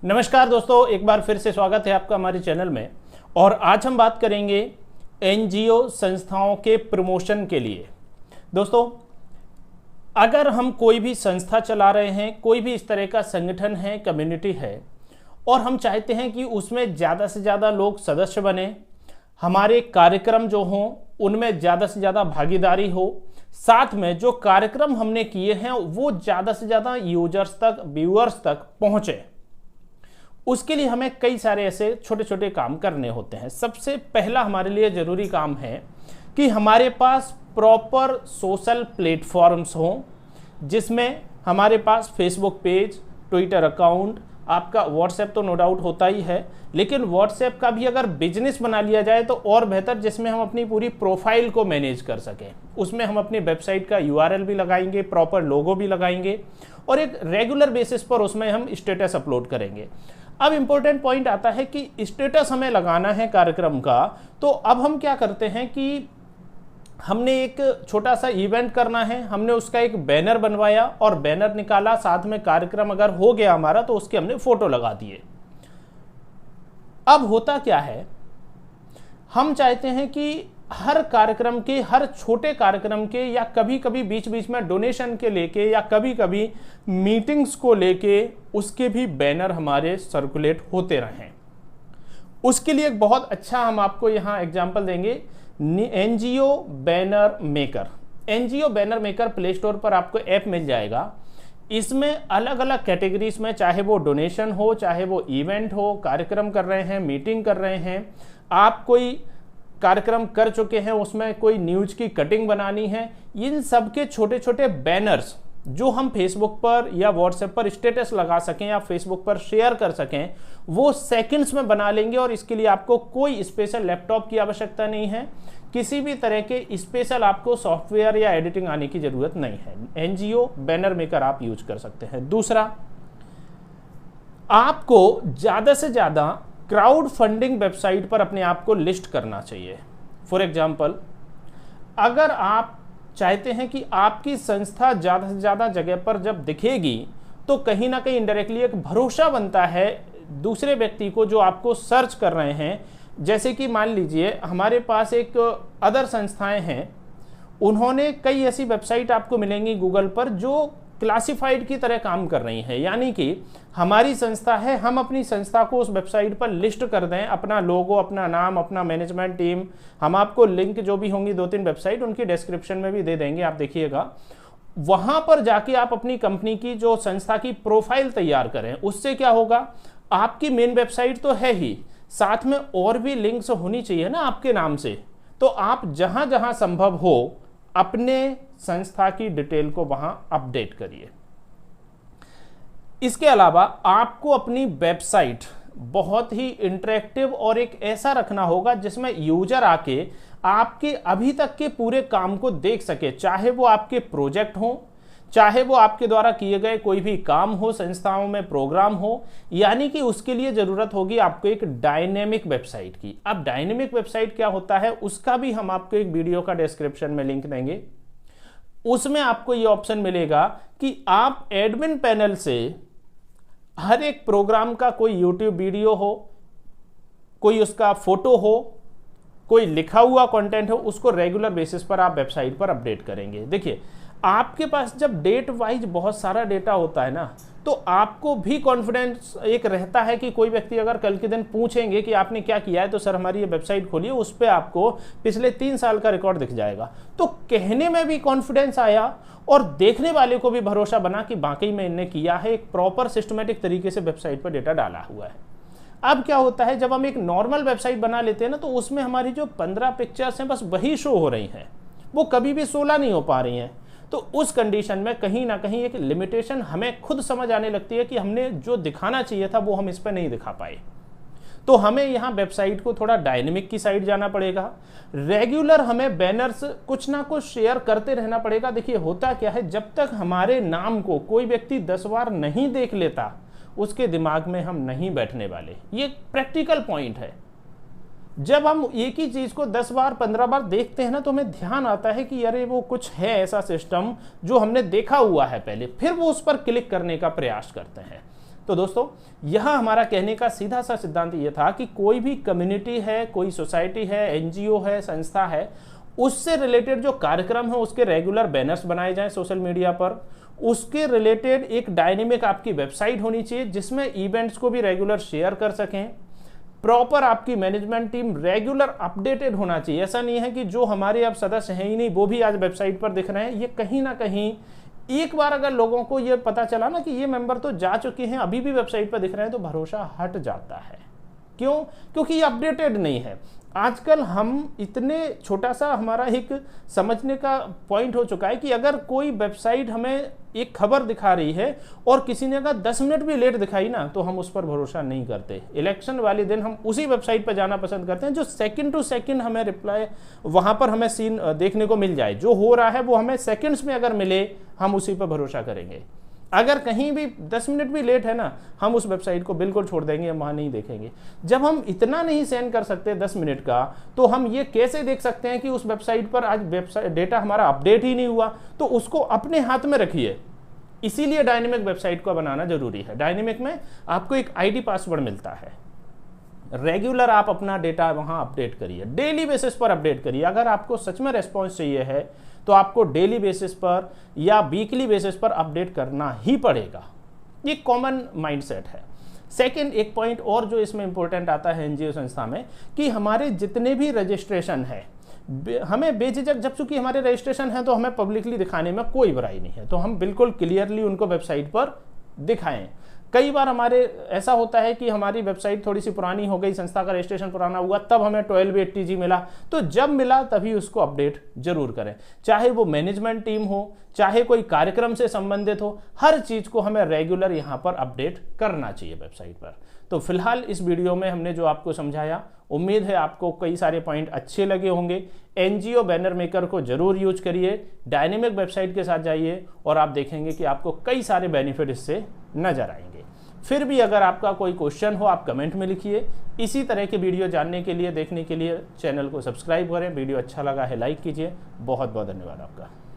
नमस्कार दोस्तों, एक बार फिर से स्वागत है आपका हमारे चैनल में। और आज हम बात करेंगे एनजीओ संस्थाओं के प्रमोशन के लिए। दोस्तों, अगर हम कोई भी संस्था चला रहे हैं, कोई भी इस तरह का संगठन है, कम्युनिटी है, और हम चाहते हैं कि उसमें ज़्यादा से ज़्यादा लोग सदस्य बने, हमारे कार्यक्रम जो हों उनमें ज़्यादा से ज़्यादा भागीदारी हो, साथ में जो कार्यक्रम हमने किए हैं वो ज़्यादा से ज़्यादा यूजर्स तक, व्यूअर्स तक पहुँचे, उसके लिए हमें कई सारे ऐसे छोटे छोटे काम करने होते हैं। सबसे पहला हमारे लिए ज़रूरी काम है कि हमारे पास प्रॉपर सोशल प्लेटफॉर्म्स हों, जिसमें हमारे पास फेसबुक पेज, ट्विटर अकाउंट, आपका व्हाट्सएप तो नो डाउट होता ही है, लेकिन व्हाट्सएप का भी अगर बिजनेस बना लिया जाए तो और बेहतर, जिसमें हम अपनी पूरी प्रोफाइल को मैनेज कर सकें। उसमें हम अपनी वेबसाइट का यूआरएल भी लगाएंगे, प्रॉपर लोगो भी लगाएंगे और एक रेगुलर बेसिस पर उसमें हम स्टेटस अपलोड करेंगे। अब इंपॉर्टेंट पॉइंट आता है कि स्टेटस हमें लगाना है कार्यक्रम का, तो अब हम क्या करते हैं कि हमने एक छोटा सा इवेंट करना है, हमने उसका एक बैनर बनवाया और बैनर निकाला, साथ में कार्यक्रम अगर हो गया हमारा तो उसके हमने फोटो लगा दिए। अब होता क्या है, हम चाहते हैं कि हर कार्यक्रम के, हर छोटे कार्यक्रम के, या कभी कभी बीच बीच में डोनेशन के लेके, या कभी कभी मीटिंग्स को लेके उसके भी बैनर हमारे सर्कुलेट होते रहें। उसके लिए एक बहुत अच्छा हम आपको यहाँ एग्जांपल देंगे, NGO banner maker. NGO banner maker play store पर आपको ऐप मिल जाएगा। इसमें अलग अलग कैटेगरीज में, चाहे वो डोनेशन हो, चाहे वो इवेंट हो, कार्यक्रम कर रहे हैं, मीटिंग कर रहे हैं, आप कोई कार्यक्रम कर चुके हैं, उसमें कोई न्यूज की कटिंग बनानी है, इन सब के छोटे छोटे बैनर्स जो हम फेसबुक पर या व्हाट्सएप पर स्टेटस लगा सकें या फेसबुक पर शेयर कर सकें, वो सेकंड्स में बना लेंगे। और इसके लिए आपको कोई स्पेशल लैपटॉप की आवश्यकता नहीं है, किसी भी तरह के स्पेशल आपको सॉफ्टवेयर या एडिटिंग आने की जरूरत नहीं है। एनजीओ बैनर मेकर आप यूज कर सकते हैं। दूसरा, आपको ज्यादा से ज्यादा क्राउड फंडिंग वेबसाइट पर अपने आप को लिस्ट करना चाहिए। फॉर एग्जाम्पल, अगर आप चाहते हैं कि आपकी संस्था ज़्यादा से ज़्यादा जगह पर जब दिखेगी तो कहीं ना कहीं इनडायरेक्टली एक भरोसा बनता है दूसरे व्यक्ति को जो आपको सर्च कर रहे हैं। जैसे कि मान लीजिए हमारे पास एक अदर संस्थाएं हैं, उन्होंने कई ऐसी वेबसाइट आपको मिलेंगी गूगल पर जो क्लासिफाइड की तरह काम कर रही हैं, यानी कि हमारी संस्था है, हम अपनी संस्था को उस वेबसाइट पर लिस्ट कर दें, अपना लोगो, अपना नाम, अपना मैनेजमेंट टीम, हम आपको लिंक जो भी होंगी 2-3 वेबसाइट उनकी डिस्क्रिप्शन में भी दे देंगे, आप देखिएगा। वहां पर जाके आप अपनी कंपनी की, जो संस्था की प्रोफाइल तैयार करें। उससे क्या होगा, आपकी मेन वेबसाइट तो है ही, साथ में और भी लिंक्स होनी चाहिए ना आपके नाम से, तो आप जहां जहां संभव हो अपने संस्था की डिटेल को वहां अपडेट करिए। इसके अलावा आपको अपनी वेबसाइट बहुत ही इंटरेक्टिव और एक ऐसा रखना होगा जिसमें यूजर आके आपके अभी तक के पूरे काम को देख सके, चाहे वो आपके प्रोजेक्ट हो, चाहे वो आपके द्वारा किए गए कोई भी काम हो, संस्थाओं में प्रोग्राम हो। यानी कि उसके लिए जरूरत होगी आपको एक डायनेमिक वेबसाइट की। अब डायनेमिक वेबसाइट क्या होता है, उसका भी हम आपको एक वीडियो का डिस्क्रिप्शन में लिंक देंगे। उसमें आपको ये ऑप्शन मिलेगा कि आप एडमिन पैनल से हर एक प्रोग्राम का कोई यूट्यूब वीडियो हो, कोई उसका फोटो हो, कोई लिखा हुआ कंटेंट हो, उसको रेगुलर बेसिस पर आप वेबसाइट पर अपडेट करेंगे। देखिए, आपके पास जब डेट वाइज बहुत सारा डेटा होता है ना, तो आपको भी कॉन्फिडेंस एक रहता है कि कोई व्यक्ति अगर कल के दिन पूछेंगे कि आपने क्या किया है, तो सर हमारी ये वेबसाइट खोलिए, उस पर आपको पिछले 3 साल का रिकॉर्ड दिख जाएगा। तो कहने में भी कॉन्फिडेंस आया और देखने वाले को भी भरोसा बना कि वाकई में इन्हें किया है, एक प्रॉपर सिस्टमेटिक तरीके से वेबसाइट पर डेटा डाला हुआ है। अब क्या होता है, जब हम एक नॉर्मल वेबसाइट बना लेते हैं ना, तो उसमें हमारी जो 15 पिक्चर्स हैं बस वही शो हो रही हैं, वो कभी भी 16 नहीं हो पा रही हैं। तो उस कंडीशन में कहीं ना कहीं एक लिमिटेशन हमें खुद समझ आने लगती है कि हमने जो दिखाना चाहिए था वो हम इस पर नहीं दिखा पाए। तो हमें यहाँ वेबसाइट को थोड़ा डायनेमिक की साइड जाना पड़ेगा। रेगुलर हमें बैनर्स कुछ ना कुछ शेयर करते रहना पड़ेगा। देखिए, होता क्या है, जब तक हमारे नाम को कोई व्यक्ति 10 बार नहीं देख लेता, उसके दिमाग में हम नहीं बैठने वाले। ये प्रैक्टिकल पॉइंट है। जब हम एक ही चीज को 10 बार 15 बार देखते हैं ना, तो हमें ध्यान आता है कि अरे वो कुछ है ऐसा सिस्टम जो हमने देखा हुआ है पहले, फिर वो उस पर क्लिक करने का प्रयास करते हैं। तो दोस्तों यह हमारा कहने का सीधा सा सिद्धांत ये था कि कोई भी कम्युनिटी है, कोई सोसाइटी है, एनजीओ है, संस्था है, उससे रिलेटेड जो कार्यक्रम है उसके रेगुलर बैनर्स बनाए जाएं सोशल मीडिया पर। उसके रिलेटेड एक डायनेमिक आपकी वेबसाइट होनी चाहिए जिसमें इवेंट्स को भी रेगुलर शेयर कर सकें। प्रॉपर आपकी मैनेजमेंट टीम रेगुलर अपडेटेड होना चाहिए। ऐसा नहीं है कि जो हमारे अब सदस्य हैं ही नहीं वो भी आज वेबसाइट पर दिख रहे हैं। ये कहीं ना कहीं एक बार अगर लोगों को ये पता चला ना कि ये मेंबर तो जा चुके हैं अभी भी वेबसाइट पर दिख रहे हैं, तो भरोसा हट जाता है। क्यों? क्योंकि ये अपडेटेड नहीं है। आजकल हम इतने छोटा सा हमारा एक समझने का पॉइंट हो चुका है कि अगर कोई वेबसाइट हमें एक खबर दिखा रही है और किसी ने अगर 10 मिनट भी लेट दिखाई ना तो हम उस पर भरोसा नहीं करते। इलेक्शन वाले दिन हम उसी वेबसाइट पर जाना पसंद करते हैं जो सेकंड टू सेकंड हमें रिप्लाई वहां पर हमें सीन देखने को मिल जाए। जो हो रहा है वो हमें सेकंड्स में अगर मिले हम उसी पर भरोसा करेंगे। अगर कहीं भी 10 मिनट भी लेट है ना हम उस वेबसाइट को बिल्कुल छोड़ देंगे, हम वहां नहीं देखेंगे। जब हम इतना नहीं सहन कर सकते 10 मिनट का, तो हम ये कैसे देख सकते हैं कि उस वेबसाइट पर आज वेबसाइट डेटा हमारा अपडेट ही नहीं हुआ? तो उसको अपने हाथ में रखिए। इसीलिए डायनेमिक वेबसाइट को बनाना जरूरी है। डायनेमिक में आपको एक आईडी पासवर्ड मिलता है। रेगुलर आप अपना डेटा वहां अपडेट करिए, डेली बेसिस पर अपडेट करिए। अगर आपको सच में रेस्पॉन्स चाहिए है तो आपको डेली बेसिस पर या वीकली बेसिस पर अपडेट करना ही पड़ेगा। ये कॉमन माइंडसेट है। सेकंड एक पॉइंट और जो इसमें इंपॉर्टेंट आता है एनजीओ संस्था में कि हमारे जितने भी रजिस्ट्रेशन है हमें बेझिझक, जब चूंकि हमारे रजिस्ट्रेशन है तो हमें पब्लिकली दिखाने में कोई बुराई नहीं है, तो हम बिल्कुल क्लियरली उनको वेबसाइट पर दिखाएं। कई बार हमारे ऐसा होता है कि हमारी वेबसाइट थोड़ी सी पुरानी हो गई, संस्था का रजिस्ट्रेशन पुराना हुआ, तब हमें 1280G मिला, तो जब मिला तभी उसको अपडेट जरूर करें। चाहे वो मैनेजमेंट टीम हो, चाहे कोई कार्यक्रम से संबंधित हो, हर चीज को हमें रेगुलर यहाँ पर अपडेट करना चाहिए वेबसाइट पर। तो फिलहाल इस वीडियो में हमने जो आपको समझाया, उम्मीद है आपको कई सारे पॉइंट अच्छे लगे होंगे। एनजीओ बैनर मेकर को जरूर यूज करिए, डायनेमिक वेबसाइट के साथ जाइए और आप देखेंगे कि आपको कई सारे बेनिफिट इससे नजर आएंगे। फिर भी अगर आपका कोई क्वेश्चन हो आप कमेंट में लिखिए। इसी तरह के वीडियो जानने के लिए, देखने के लिए चैनल को सब्सक्राइब करें। वीडियो अच्छा लगा है लाइक कीजिए। बहुत बहुत धन्यवाद आपका।